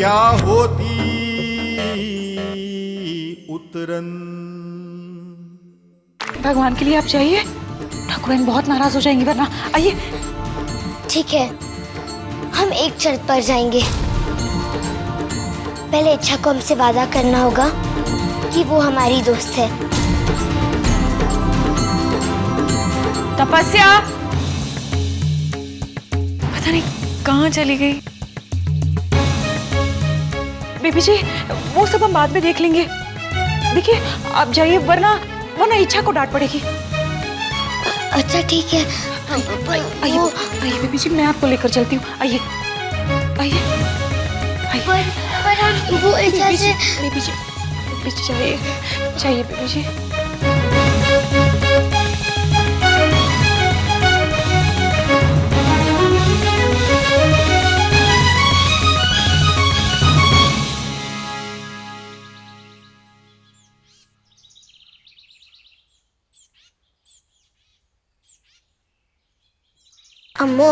क्या होती उतरन। भगवान के लिए आप जाइए, ठाकुराइन बहुत नाराज हो जाएंगी वरना। आइए। ठीक है, हम एक शर्त पर जाएंगे। पहले इच्छा को हमसे वादा करना होगा कि वो हमारी दोस्त है। तपस्या पता नहीं कहाँ चली गई। बेबी जी, वो सब हम बाद में देख लेंगे। देखिए आप जाइए, वरना इच्छा को डांट पड़ेगी। अच्छा ठीक है। आइए बेबी जी, मैं आपको लेकर चलती हूँ। आइए आइए आइए। पर हम वो इच्छा से। बेबी जी जाइए जाइए बेबी जी। अम्मू,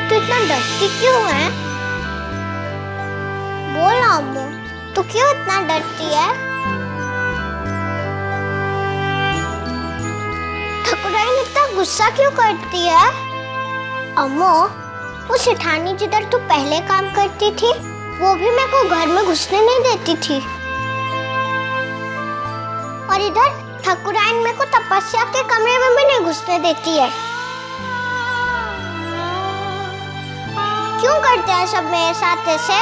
तू इतना डरती क्यों है? बोल ना अम्मू, तू क्यों इतना डरती है? ठाकुराइन इतना गुस्सा क्यों करती है? अम्मू, वो सेठानी जिधर तू पहले काम करती थी, वो भी मेरे को घर में घुसने नहीं देती थी। और इधर ठाकुराइन मेरे को तपस्या के कमरे में भी नहीं घुसने देती है। क्यों करते हैं सब मेरे साथ ऐसे?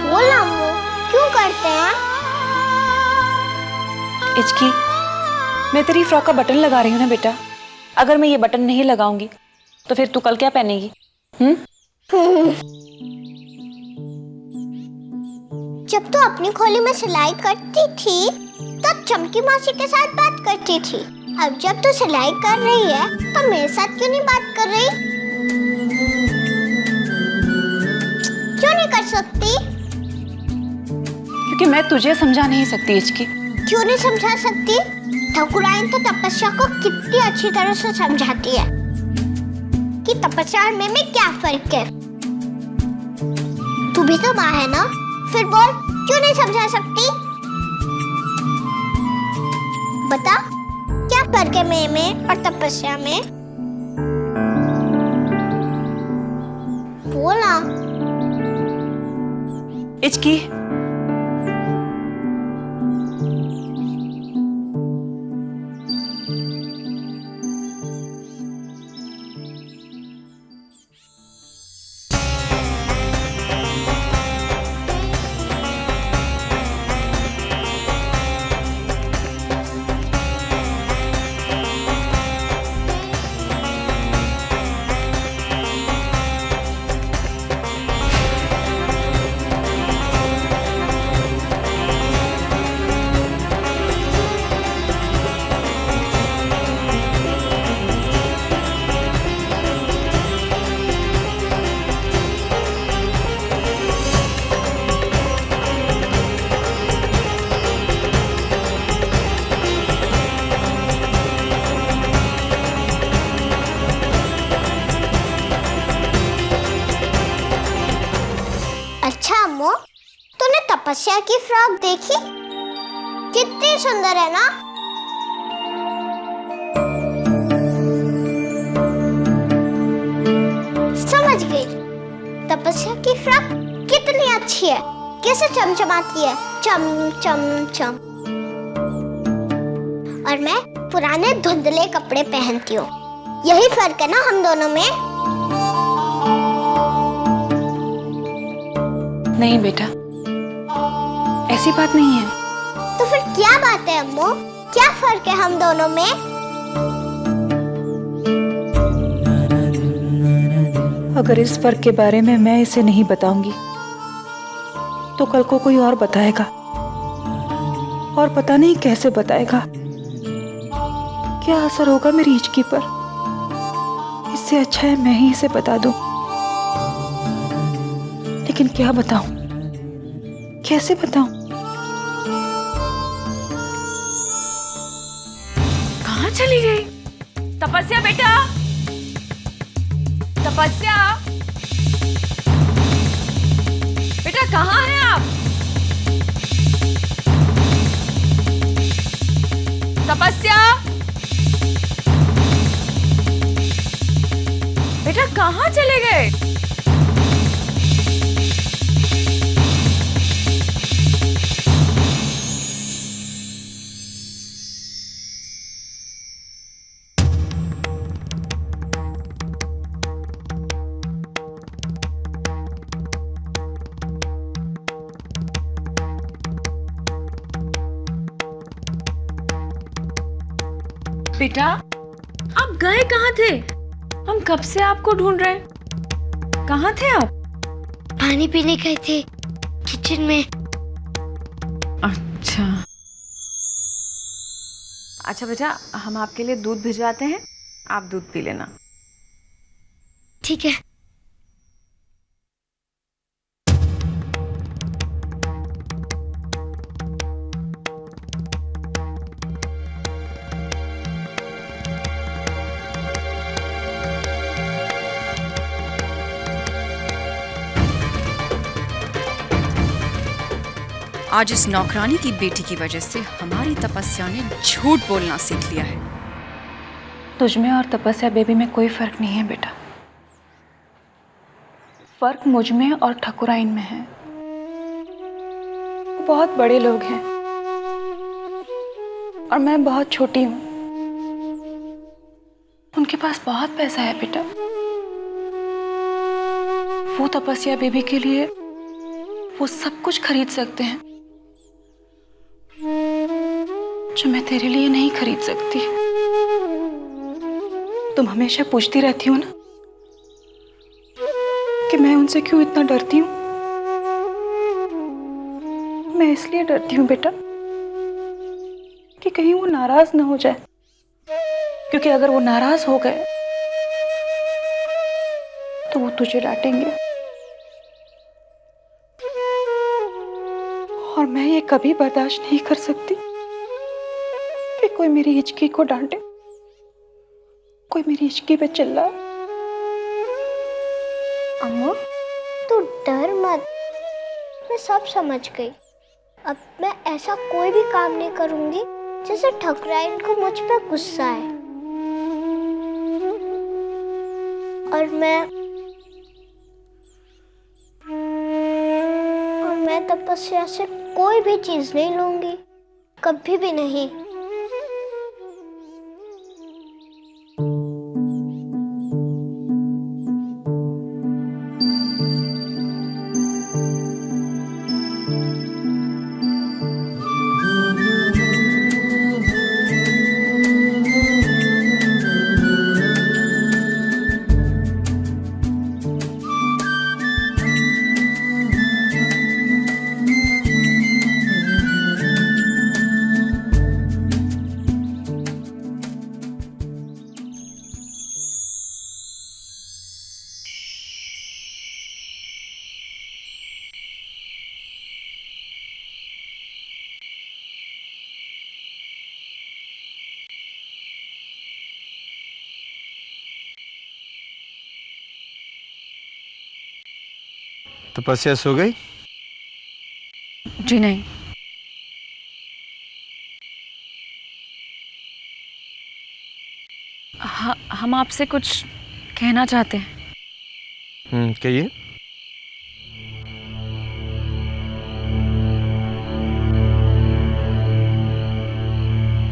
बोल ना अम्मू, क्यों करते हैं? इचकी, मैं तेरी फ्रॉक का बटन लगा रही हूँ ना बेटा। अगर मैं ये बटन नहीं लगाऊंगी तो फिर तू कल क्या पहनेगी? जब तू अपनी खोली में सिलाई करती थी तब चमकी मासी के साथ बात करती थी। अब जब तू सिलाई कर रही है तो मेरे साथ क्यों नहीं बात कर रही? क्यों नहीं कर सकती? क्योंकि मैं तुझे समझा नहीं सकती इचकी। क्यों नहीं समझा सकती? ठाकुराइन तो तपस्या को कितनी अच्छी तरह से समझाती है कि तपस्या और मैं में क्या फर्क है। तू भी तो माँ है ना, फिर बोल क्यों नहीं समझा सकती? बता, क्या फर्क है मैं में और तपस्या में? बोला। इचकी, अच्छा अम्मू, तूने तपस्या की फ्रॉक देखी? कितनी सुंदर है ना? समझ गई, तपस्या की फ्रॉक कितनी अच्छी है, कैसे चमचमाती है, चम चम चम। और मैं पुराने धुंधले कपड़े पहनती हूँ। यही फर्क है ना हम दोनों में? नहीं बेटा, ऐसी बात नहीं है। तो फिर क्या बात है अम्मू? क्या फर्क है हम दोनों में? अगर इस फर्क के बारे में मैं इसे नहीं बताऊंगी तो कल को कोई और बताएगा, और पता नहीं कैसे बताएगा। क्या असर होगा मेरी हिचकी पर? इससे अच्छा है मैं ही इसे बता दूं। लेकिन क्या बताऊं, कैसे बताऊं? कहाँ चली गई तपस्या? बेटा तपस्या, तपस्या, बेटा कहाँ चले गए? बेटा आप गए कहाँ थे? हम कब से आपको ढूंढ रहे हैं। कहाँ थे आप? पानी पीने गए थे किचन में। अच्छा अच्छा बेटा, हम आपके लिए दूध भिजवाते हैं, आप दूध पी लेना। ठीक है। आज इस नौकरानी की बेटी की वजह से हमारी तपस्या ने झूठ बोलना सीख लिया है। तुझमें और तपस्या बेबी में कोई फर्क नहीं है बेटा। फर्क मुझ में और ठकुराइन में है। वो बहुत बड़े लोग हैं और मैं बहुत छोटी हूँ। उनके पास बहुत पैसा है बेटा। वो तपस्या बेबी के लिए वो सब कुछ खरीद सकते हैं जो मैं तेरे लिए नहीं खरीद सकती। तुम हमेशा पूछती रहती हो ना कि मैं उनसे क्यों इतना डरती हूँ। मैं इसलिए डरती हूँ बेटा कि कहीं वो नाराज ना हो जाए, क्योंकि अगर वो नाराज हो गए तो वो तुझे डांटेंगे और मैं ये कभी बर्दाश्त नहीं कर सकती कि कोई मेरी हिचकी को डांटे, कोई मेरी हिचकी पे चिल्लाए। अम्मू तू डर मत, मैं सब समझ गई। अब मैं ऐसा कोई भी काम नहीं करूंगी जिससे ठकुराइन को मुझ पे गुस्सा है। और मैं तपस्या से कोई भी चीज नहीं लूंगी, कभी भी नहीं। तपस्या सो गई? जी नहीं। हम आपसे कुछ कहना चाहते हैं। कहिए।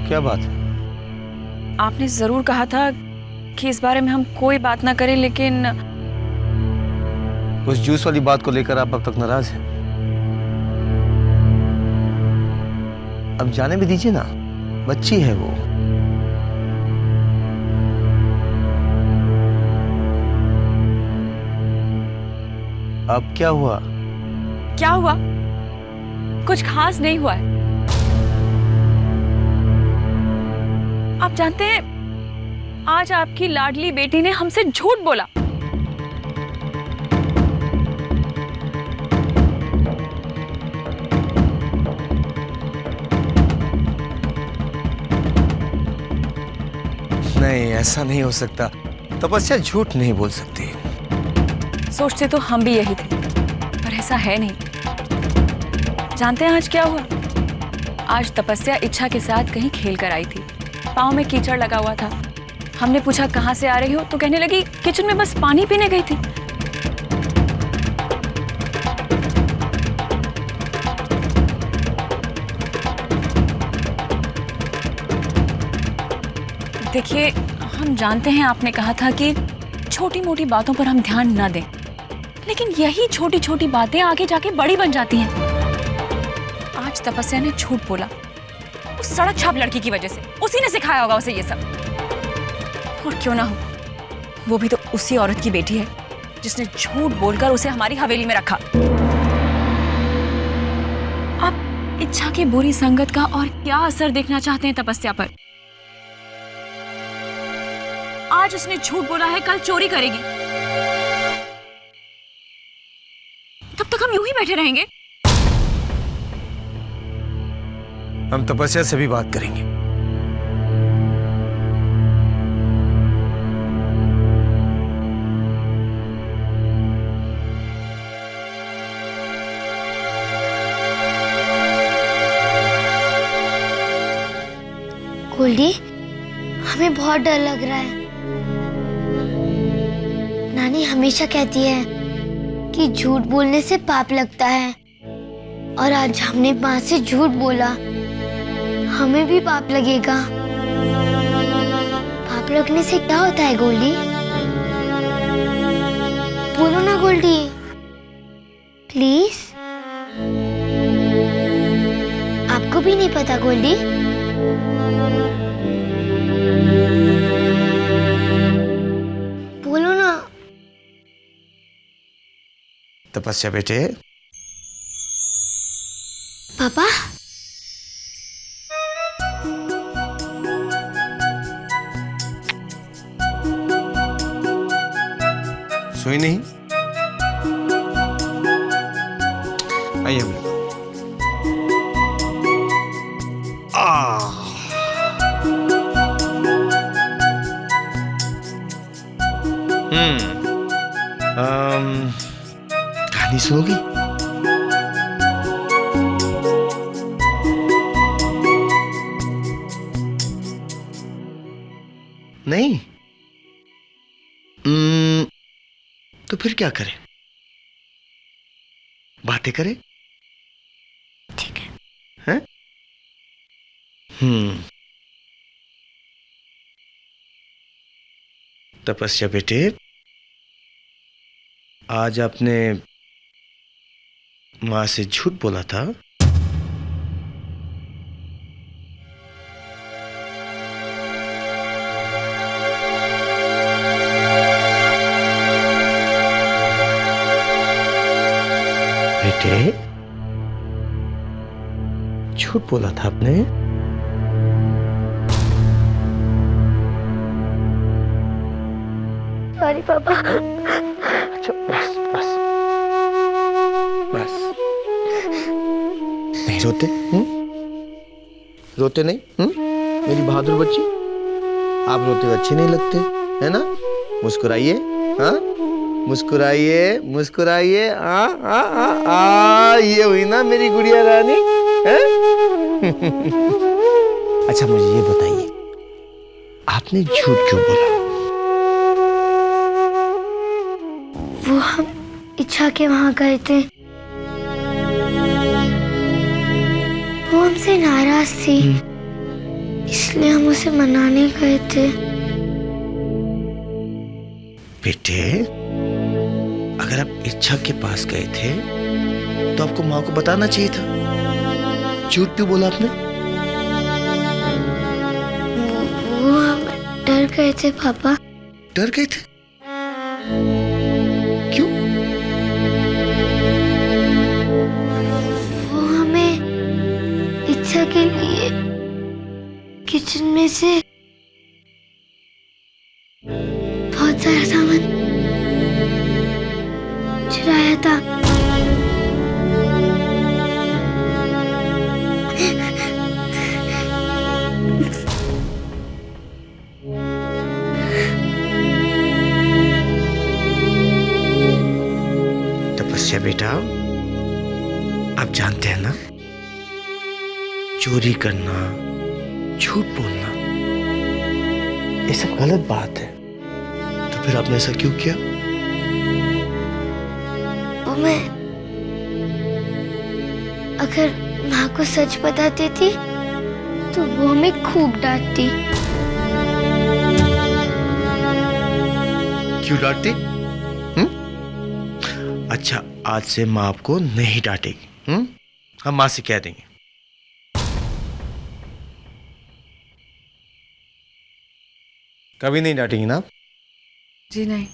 क्या बात है? आपने जरूर कहा था कि इस बारे में हम कोई बात ना करें, लेकिन उस जूस वाली बात को लेकर आप अब तक नाराज हैं। अब जाने भी दीजिए ना, बच्ची है वो। अब क्या हुआ? क्या हुआ? कुछ खास नहीं हुआ है। आप जानते हैं, आज आपकी लाडली बेटी ने हमसे झूठ बोला। नहीं, ऐसा नहीं हो सकता। तपस्या झूठ नहीं बोल सकती। सोचते तो हम भी यही थे, पर ऐसा है नहीं। जानते हैं आज क्या हुआ? आज तपस्या इच्छा के साथ कहीं खेल कर आई थी। पाँव में कीचड़ लगा हुआ था। हमने पूछा कहाँ से आ रही हो, तो कहने लगी किचन में बस पानी पीने गई थी। देखिए, हम जानते हैं आपने कहा था कि छोटी मोटी बातों पर हम ध्यान न दें, लेकिन यही छोटी छोटी बातें आगे जाके बड़ी बन जाती हैं। आज तपस्या ने झूठ बोला उस सड़क छाप लड़की की वजह से। उसी ने सिखाया होगा उसे ये सब। और क्यों ना हो, वो भी तो उसी औरत की बेटी है जिसने झूठ बोलकर उसे हमारी हवेली में रखा। आप इच्छा की बुरी संगत का और क्या असर देखना चाहते हैं तपस्या पर? आज उसने झूठ बोला है, कल चोरी करेगी। तब तक हम यूं ही बैठे रहेंगे? हम तपस्या से भी बात करेंगे। गोल्डी, हमें बहुत डर लग रहा है। नानी हमेशा कहती है कि झूठ बोलने से पाप लगता है, और आज हमने माँ से झूठ बोला, हमें भी पाप लगेगा। पाप लगने से क्या होता है गोल्डी? बोलो ना गोल्डी, प्लीज। आपको भी नहीं पता गोल्डी? बोलो ना। तपस्या बेटे। पापा, सोई नहीं? आइए हम। कहानी सुनोगी? नहीं? तो फिर क्या करें? बातें करें? ठीक है। हैं? तपस्या बेटे, आज आपने मां से झूठ बोला था। बेटे, झूठ बोला था आपने। सॉरी पापा। अच्छा, बस बस बस। नहीं रोते? रोते नहीं? मेरी बहादुर बच्ची, आप रोते हुए अच्छे नहीं लगते, है ना? मुस्कुराइए, हाँ? मुस्कुराइए, मुस्कुराइए। ये हुई ना मेरी गुड़िया रानी, है? अच्छा, मुझे ये बताइए, आपने झूठ क्यों बोला? वो हम इच्छा के वहां गए थे, वो हमसे नाराज थी, इसलिए हम उसे मनाने गए थे। बेटे, अगर आप इच्छा के पास गए थे तो आपको माँ को बताना चाहिए था। झूठ क्यों बोला आपने? वो हम डर गए थे पापा। डर गए थे? क्यों? वो हमें इच्छा के लिए किचन में से बहुत सारा सामान चुराया था। तपस्या बेटा, आप जानते हैं ना, चोरी करना, झूठ बोलना ये सब गलत बात है। तो फिर आपने ऐसा क्यों किया? वो मैं अगर माँ को सच बताती थी तो वो हमें खूब डांटती। क्यों डांटती? अच्छा, आज से माँ आपको नहीं डांटेगी। हम माँ से कह देंगे। कभी नहीं डांटेंगी ना आप? जी नहीं।